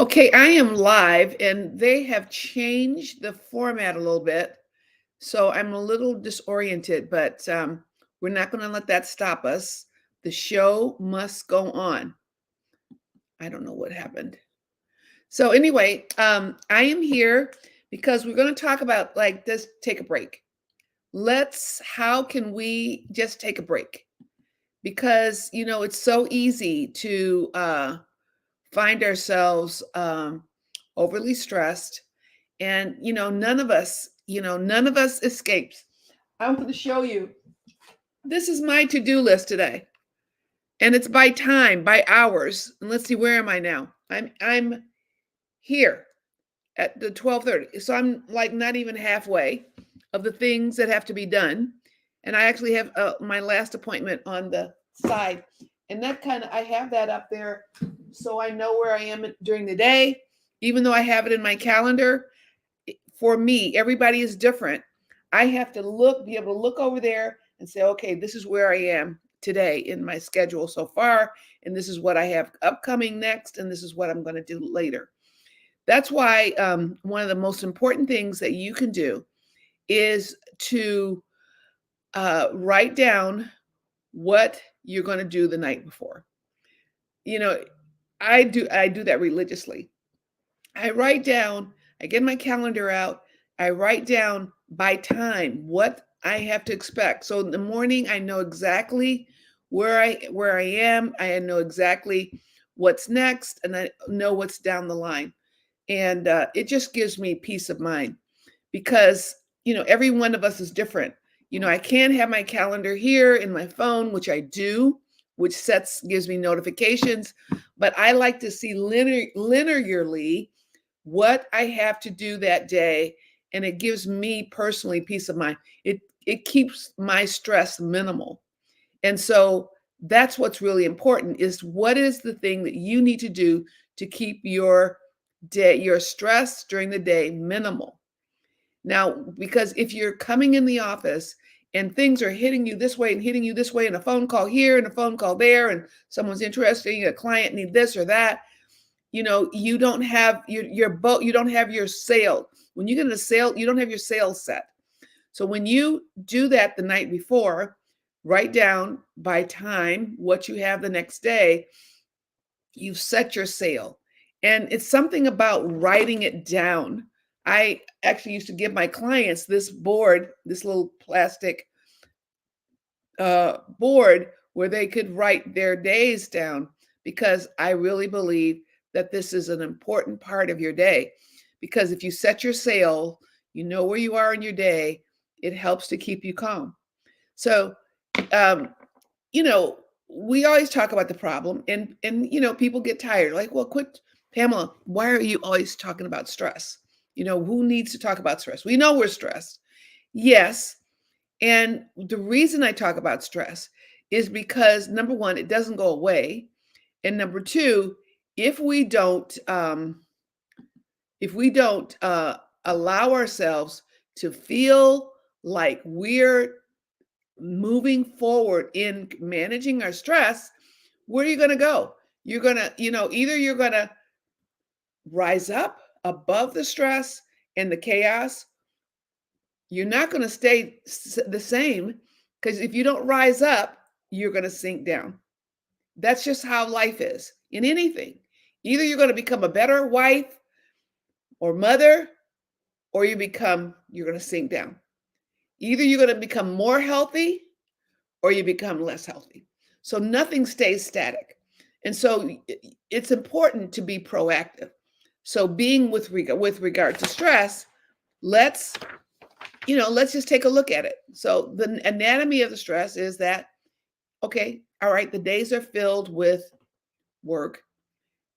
Okay, I am live and they have changed the format a little bit. So I'm a little disoriented, but we're not going to let that stop us. The show must go on. I don't know what happened. So, anyway, I am here because we're going to talk about like this take a break. How can we just take a break? Because, it's so easy to find ourselves overly stressed. And, none of us escapes. I want to show you. This is my to-do list today. And it's by time, by hours. And let's see, where am I now? I'm here at the 12:30. So I'm like not even halfway of the things that have to be done. And I actually have my last appointment on the side. And I have that up there so I know where I am during the day, even though I have it in my calendar. For me, everybody is different. I have to be able to look over there and say, okay, this is where I am today in my schedule so far, and this is what I have upcoming next, and this is what I'm going to do later. That's why one of the most important things that you can do is to write down what you're going to do the night before. You know, I do that religiously. I write down, I get my calendar out, I write down by time what I have to expect. So in the morning I know exactly where I am, I know exactly what's next, and I know what's down the line. And it just gives me peace of mind because, every one of us is different. I can have my calendar here in my phone, which I do, which gives me notifications, but I like to see linearly what I have to do that day, and it gives me personally peace of mind. It keeps my stress minimal. And so that's what's really important is what is the thing that you need to do to keep your stress during the day minimal. Now, because if you're coming in the office and things are hitting you this way and hitting you this way, and a phone call here and a phone call there, and someone's interested, a client need this or that, you don't have your boat, you don't have your sail. When you get in a sail, you don't have your sail set. So when you do that the night before, write down by time what you have the next day, you've set your sail. And it's something about writing it down. I actually used to give my clients this board, this little plastic board where they could write their days down, because I really believe that this is an important part of your day. Because if you set your sail, you know where you are in your day, it helps to keep you calm. So, um, you know, we always talk about the problem, and people get tired. Like, well, quit, Pamela. Why are you always talking about stress? Who needs to talk about stress? We know we're stressed. Yes, and the reason I talk about stress is because number one, it doesn't go away, and number two, if we don't, allow ourselves to feel like we're moving forward in managing our stress, where are you going to go? You're going to, either you're going to rise up above the stress and the chaos. You're not going to stay the same, because if you don't rise up, you're going to sink down. That's just how life is in anything. Either you're going to become a better wife or mother, or you're going to sink down. Either you're going to become more healthy or you become less healthy. So nothing stays static. And so it's important to be proactive. So being with regard to stress, let's let's just take a look at it. So the anatomy of the stress is that, okay, all right, the days are filled with work.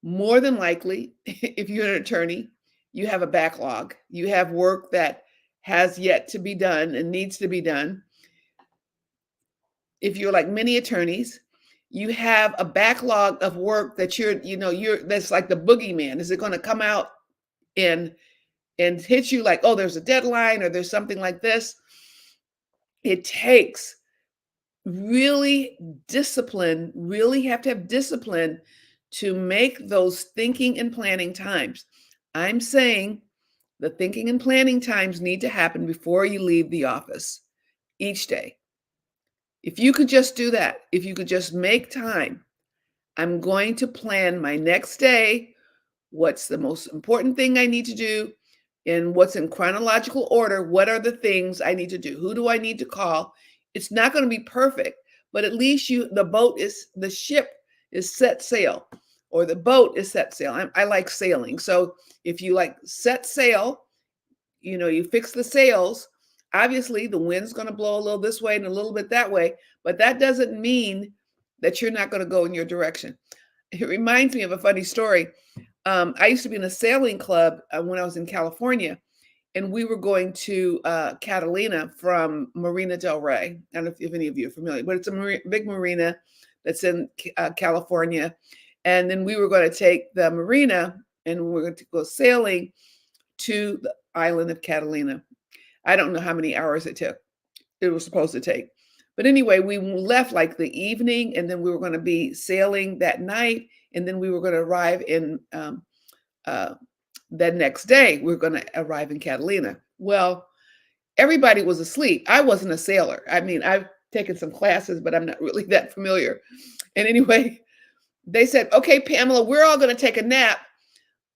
More than likely, if you're an attorney, you have a backlog. You have work that has yet to be done and needs to be done. If you're like many attorneys, you have a backlog of work that that's like the boogeyman. Is it going to come out and hit you like, oh, there's a deadline or there's something like this? It takes really have to have discipline to make those thinking and planning times. I'm saying the thinking and planning times need to happen before you leave the office each day. If you could just do that, if you could just make time, I'm going to plan my next day. What's the most important thing I need to do? And what's in chronological order? What are the things I need to do? Who do I need to call? It's not going to be perfect, but at least the ship is set sail, or the boat is set sail. I like sailing. So if you like set sail, you fix the sails. Obviously, the wind's going to blow a little this way and a little bit that way, but that doesn't mean that you're not going to go in your direction. It reminds me of a funny story. I used to be in a sailing club when I was in California, and we were going to Catalina from Marina del Rey. I don't know if any of you are familiar, but it's a big marina that's in California. And then we were going to take the marina and we were going to go sailing to the island of Catalina. I don't know how many hours it was supposed to take. But anyway, we left like the evening, and then we were going to be sailing that night, and then we were going to arrive in the next day. We were going to arrive in Catalina. Well, everybody was asleep. I wasn't a sailor. I mean, I've taken some classes, but I'm not really that familiar. And anyway, they said, "Okay, Pamela, we're all going to take a nap.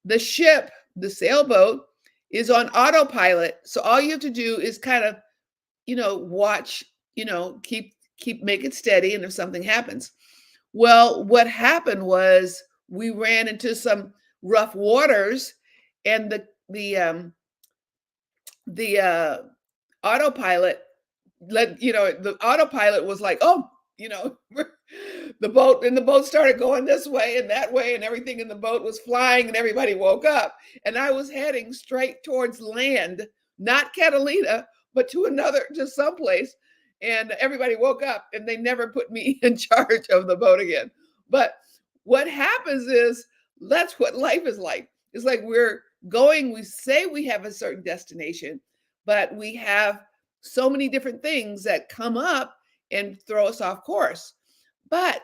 The ship, the sailboat, is on autopilot. So all you have to do is kind of, watch, keep make it steady, and if something happens." Well, what happened was we ran into some rough waters, and the autopilot the autopilot was like, "Oh, you know, the boat started going this way and that way, and everything in the boat was flying, and everybody woke up, and I was heading straight towards land, not Catalina, but to someplace, and everybody woke up, and they never put me in charge of the boat again. But what happens is that's what life is like. It's like we say we have a certain destination, but we have so many different things that come up and throw us off course. But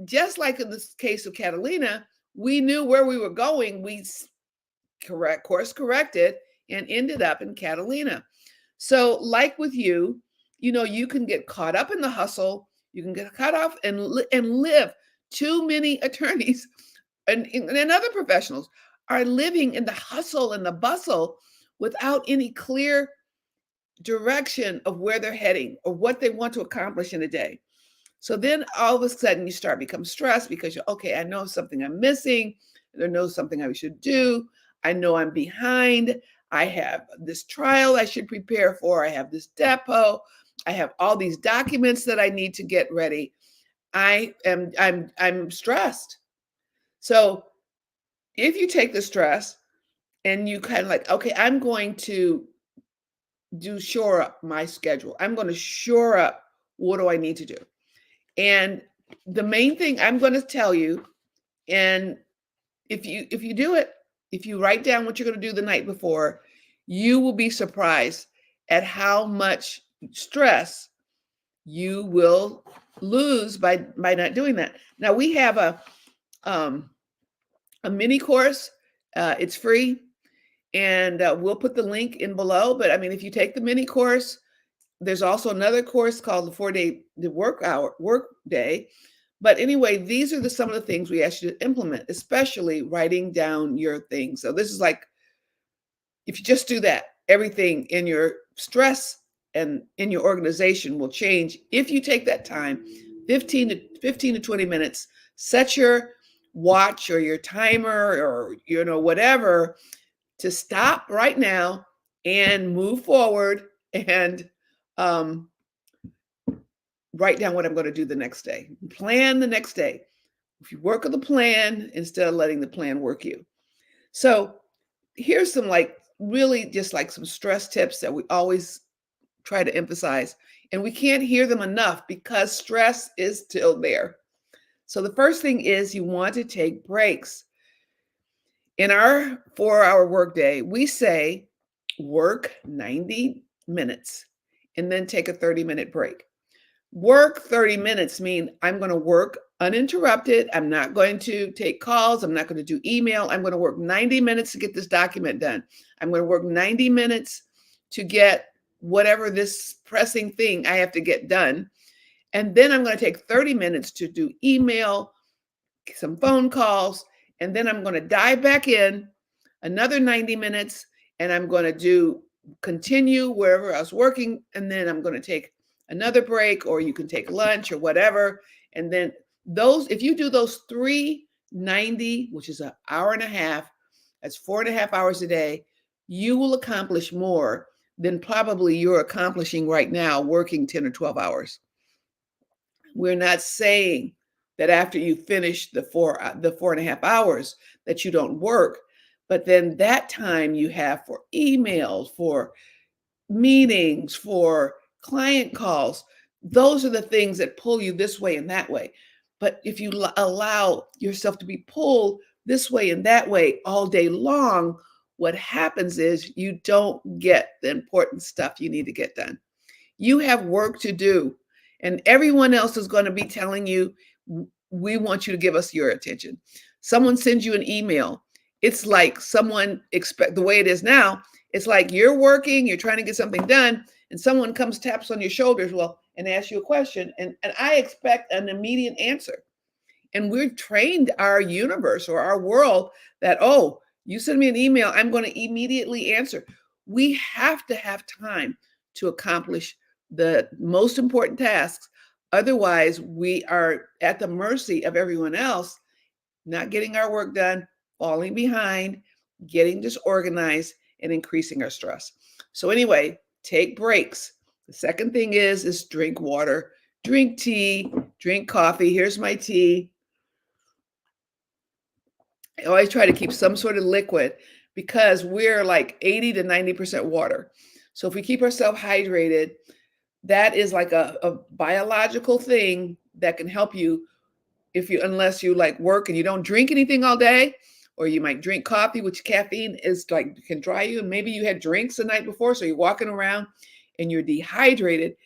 just like in this case of Catalina, we knew where we were going. We course corrected and ended up in Catalina. So, like with you can get caught up in the hustle. You can get caught off and live. Too many attorneys and other professionals are living in the hustle and the bustle without any clear direction of where they're heading or what they want to accomplish in a day. So then all of a sudden you start become stressed because you're okay. I know something I'm missing. I know something I should do. I know I'm behind. I have this trial I should prepare for. I have this depot. I have all these documents that I need to get ready. I'm stressed. So if you take the stress and you kind of like, okay, I'm going to shore up my schedule. I'm going to shore up what do I need to do. And the main thing I'm going to tell you, and if you do it, if you write down what you're going to do the night before, you will be surprised at how much stress you will lose by not doing that. Now we have a mini course. It's free, and we'll put the link in below. But I mean, if you take the mini course, there's also another course called the work day. But anyway, these are some of the things we ask you to implement, especially writing down your things. So this is like, if you just do that, everything in your stress and in your organization will change if you take that time, 15 to 20 minutes, set your watch or your timer or whatever to stop right now and move forward and write down what I'm going to do the next day. Plan the next day. If you work on the plan instead of letting the plan work you. So here's some really just like some stress tips that we always try to emphasize. And we can't hear them enough because stress is still there. So the first thing is you want to take breaks. In our 4-hour workday, we say work 90 minutes and then take a 30-minute break. Work 30 minutes mean I'm going to work uninterrupted. I'm not going to take calls. I'm not going to do email. I'm going to work 90 minutes to get this document done. I'm going to work 90 minutes to get whatever this pressing thing I have to get done. And then I'm going to take 30 minutes to do email, some phone calls, and then I'm going to dive back in another 90 minutes and I'm going to do continue wherever I was working. And then I'm going to take another break, or you can take lunch or whatever. And then if you do those 390, which is an hour and a half, that's 4.5 hours a day, you will accomplish more than probably you're accomplishing right now working 10 or 12 hours. We're not saying that after you finish the 4.5 hours that you don't work, but then that time you have for emails, for meetings, for client calls, those are the things that pull you this way and that way. But if you allow yourself to be pulled this way and that way all day long, what happens is you don't get the important stuff you need to get done. You have work to do, and everyone else is going to be telling you, we want you to give us your attention. Someone sends you an email. It's like someone expect the way it is now. It's like you're working, you're trying to get something done, and someone comes, taps on your shoulders, and asks you a question, and I expect an immediate answer. And we've trained our universe or our world that, oh, you send me an email, I'm going to immediately answer. We have to have time to accomplish the most important tasks. Otherwise, we are at the mercy of everyone else, not getting our work done, falling behind, getting disorganized, and increasing our stress. So anyway, take breaks. The second thing is drink water, drink tea, drink coffee. Here's my tea. I always try to keep some sort of liquid because we're like 80 to 90% water. So if we keep ourselves hydrated, that is like a biological thing that can help you unless you like work and you don't drink anything all day, or you might drink coffee, which caffeine is like can dry you. And maybe you had drinks the night before, so you're walking around and you're dehydrated.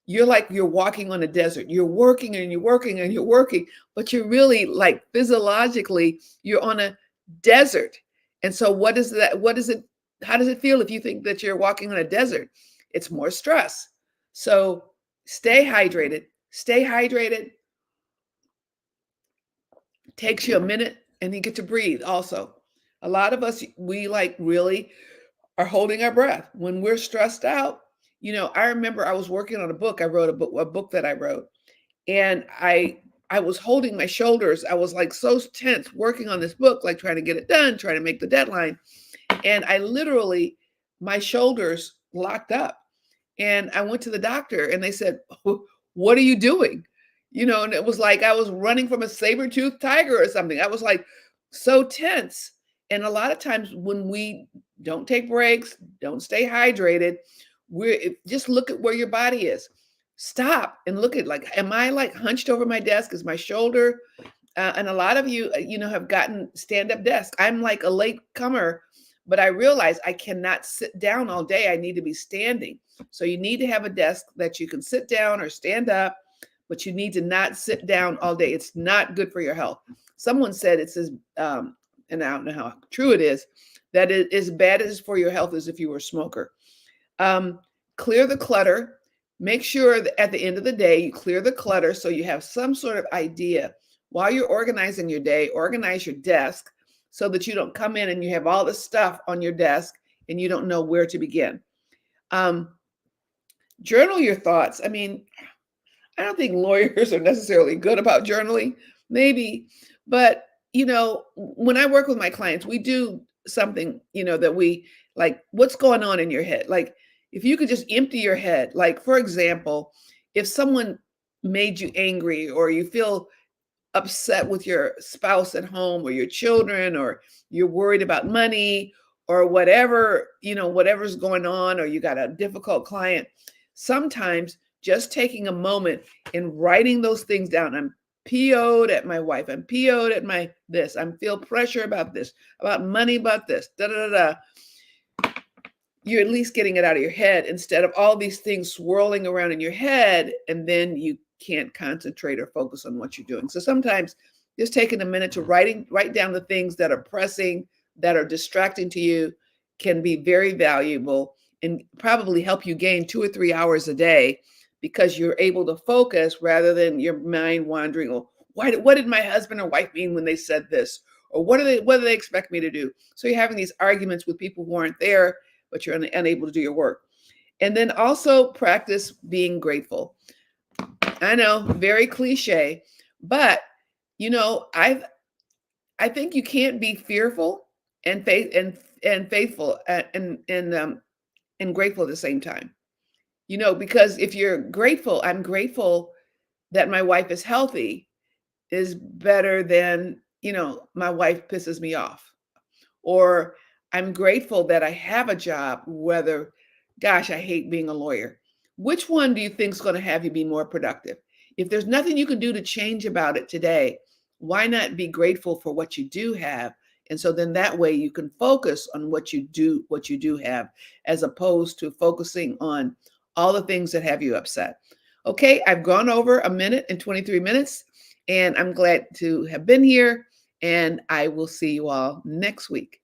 You're like you're walking on a desert. You're working and you're working and you're working, but you're really like physiologically, you're on a desert. And so what is that? What is it? How does it feel if you think that you're walking on a desert? It's more stress. So stay hydrated. Stay hydrated. Takes you a minute and you get to breathe also. A lot of us, we like really are holding our breath when we're stressed out. I remember I was working on a book. I wrote a book that I wrote, and I was holding my shoulders. I was like so tense working on this book, like trying to get it done, trying to make the deadline. And I literally, my shoulders locked up. And I went to the doctor and they said, what are you doing? And it was like I was running from a saber-toothed tiger or something. I was like so tense. And a lot of times when we don't take breaks, don't stay hydrated, just look at where your body is. Stop and look at, like, am I like hunched over my desk? Is my shoulder? And a lot of you, have gotten stand-up desk. I'm like a late comer, but I realize I cannot sit down all day. I need to be standing. So you need to have a desk that you can sit down or stand up, but you need to not sit down all day. It's not good for your health. Someone said it says, and I don't know how true it is, that it is as bad as for your health as if you were a smoker. Clear the clutter. Make sure that at the end of the day, you clear the clutter so you have some sort of idea. While you're organizing your day, organize your desk so that you don't come in and you have all this stuff on your desk and you don't know where to begin. Journal your thoughts. I mean, I don't think lawyers are necessarily good about journaling, maybe, but when I work with my clients, we do something, that we like, what's going on in your head? Like, if you could just empty your head, like, for example, if someone made you angry or you feel upset with your spouse at home or your children, or you're worried about money or whatever, whatever's going on, or you got a difficult client, sometimes just taking a moment and writing those things down. I'm PO'd at my wife. I'm PO'd at my this. I feel pressure about this, about money, about this, da da da da. You're at least getting it out of your head instead of all these things swirling around in your head, and then you can't concentrate or focus on what you're doing. So sometimes just taking a minute to write down the things that are pressing, that are distracting to you, can be very valuable and probably help you gain 2 or 3 hours a day because you're able to focus rather than your mind wandering. Oh, what did my husband or wife mean when they said this? Or what do they expect me to do? So you're having these arguments with people who aren't there, but you're unable to do your work. And then also practice being grateful. I know, very cliche, but you know, I think you can't be fearful and faithful and grateful at the same time. You know, because if you're grateful, I'm grateful that my wife is healthy is better than, my wife pisses me off. Or I'm grateful that I have a job, whether, gosh, I hate being a lawyer. Which one do you think is going to have you be more productive? If there's nothing you can do to change about it today, why not be grateful for what you do have? And so then that way you can focus on what you do have, as opposed to focusing on all the things that have you upset. Okay, I've gone over a minute and 23 minutes, and I'm glad to have been here. And I will see you all next week.